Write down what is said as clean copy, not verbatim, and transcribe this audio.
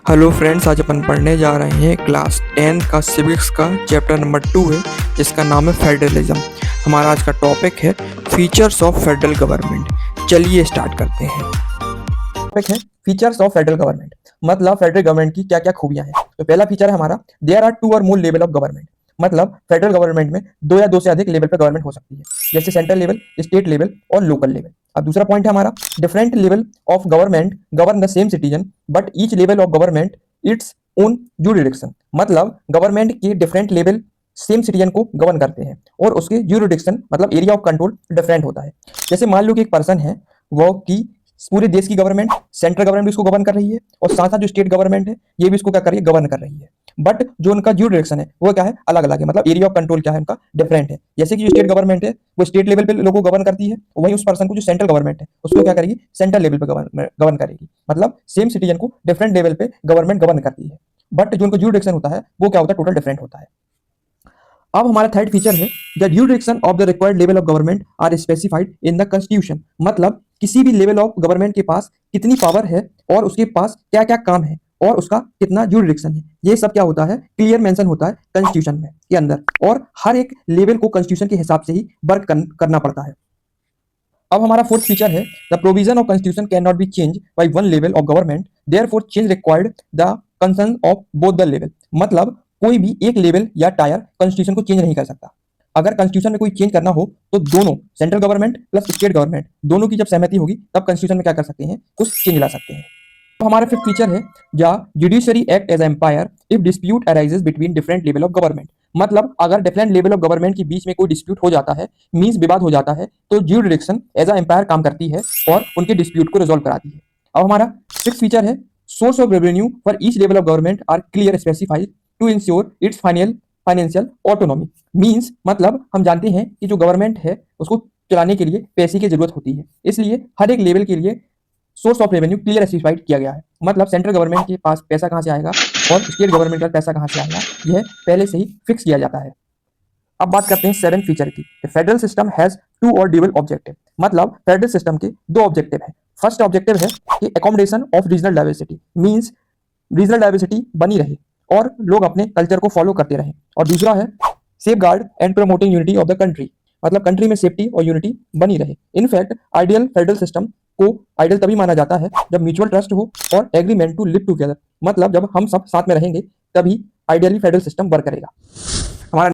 Hello friends, आज अपन पढ़ने जा रहे हैं क्लास 10 का सिविक्स का चैप्टर नंबर 2 है, जिसका नाम है फेडरलिज्म। हमारा आज का टॉपिक है फीचर्स ऑफ फेडरल गवर्नमेंट। चलिए स्टार्ट करते हैं। टॉपिक है फीचर्स ऑफ फेडरल गवर्नमेंट, मतलब फेडरल गवर्नमेंट की क्या क्या खूबियां हैं। तो पहला फीचर है हमारा, देयर आर टू और मोर लेवल ऑफ गवर्नमेंट। मतलब फेडरल गवर्नमेंट में दो या दो से अधिक लेवल पर गवर्नमेंट हो सकती है, जैसे सेंट्रल लेवल, स्टेट लेवल और लोकल लेवल। अब दूसरा पॉइंट है हमारा, different level of government govern the same citizen but each level of government its own jurisdiction. मतलब गवर्नमेंट के डिफरेंट लेवल सेम सिटीजन को गवर्न करते हैं और उसके जुरिडिक्शन मतलब एरिया ऑफ कंट्रोल डिफरेंट होता है। जैसे मान लो कि एक पर्सन है, वो की पूरे देश की गवर्नमेंट, सेंट्रल गवर्नमेंट भी इसको गवर्न कर रही है और साथ साथ जो स्टेट गवर्नमेंट है ये भी इसको क्या कर रही है, गवर्न कर रही है। बट जो उनका जो डायरेक्शन है वो क्या है, अलग अलग है। मतलब एरिया ऑफ कंट्रोल क्या है उनका, डिफरेंट है। जैसे कि जो स्टेट गवर्नमेंट है वो स्टेट लेवल पे लोगों को गवर्न करती है, वहीं उस पर्सन को जो सेंट्रल गवर्नमेंट है उसको क्या करेगी, सेंट्रल लेवल पे गवर्न करेगी। मतलब सेम सिटीजन को डिफरेंट लेवल पे गवर्नमेंट गवर्न करती है, बट जो उनका जो डायरेक्शन होता है वो क्या होता है, टोटल डिफरेंट होता है। अब हमारा थर्ड फीचर है, the due direction of the required level of government are specified in the constitution. मतलब किसी भी लेवल ऑफ गवर्नमेंट के पास कितनी पावर है और उसके पास क्या क्या काम है और उसका कितना जुरिडिक्शन है, ये सब क्या होता है, क्लियर मेंशन होता है कॉन्स्टिट्यूशन में के अंदर। और हर एक लेवल को कॉन्स्टिट्यूशन के हिसाब से ही वर्क करना पड़ता है। अब हमारा फोर्थ फीचर है, the provision of constitution can not be change by one level of government, therefore change required the concern of both the level. मतलब कोई भी एक लेवल या टायर कॉन्स्टिट्यूशन को चेंज नहीं कर सकता। अगर कॉन्स्टिट्यूशन में कोई चेंज करना हो तो दोनों, central government plus state government, दोनों की जब सहमति होगी तब कॉन्स्टिट्यूशन में क्या कर सकते हैं, कुछ चेंज ला सकते हैं। तो हमारा फिफ्थ फीचर है, या judiciary act as umpire if dispute arises between different level of government. मतलब अगर डिफरेंट लेवल ऑफ गवर्नमेंट के बीच में कोई डिस्प्यूट हो जाता है, मींस विवाद हो जाता है, तो ज्यूरिडिक्शन एज अ एम्पायर काम करती है और उनके डिस्प्यूट को रिजॉल्व कराती है। अब हमारा सिक्स फीचर है, source of revenue for each level of government are clear specified to ensure its financial autonomy. Means मतलब हम जानते हैं कि जो गवर्नमेंट है उसको चलाने के लिए पैसे की जरूरत होती है, इसलिए हर एक लेवल के लिए source of revenue clear specified किया गया है। मतलब सेंट्रल गवर्नमेंट के पास पैसा कहाँ से आएगा और स्टेट गवर्नमेंट का पैसा कहाँ से आएगा, यह पहले से ही फिक्स किया जाता है। अब बात करते हैं सेवन फीचर की। फेडरल सिस्टम हैज टू और ड्यूअल ऑब्जेक्टिव। मतलब फेडरल सिस्टम के दो ऑब्जेक्टिव है। फर्स्ट ऑब्जेक्टिव है कि accommodation of regional diversity, means regional diversity बनी रहे और लोग अपने कल्चर को फॉलो करते रहें। और दूसरा है safe guard and promoting unity of the country. मतलब कंट्री में सेफ्टी और यूनिटी बनी रहे। इनफैक्ट आइडियल फेडरल सिस्टम को आइडियल तभी माना जाता है जब म्यूचुअल ट्रस्ट हो और एग्रीमेंट टू लिव टुगेदर। मतलब जब हम सब साथ में रहेंगे तभी आइडियली फेडरल सिस्टम वर्क करेगा। हमारा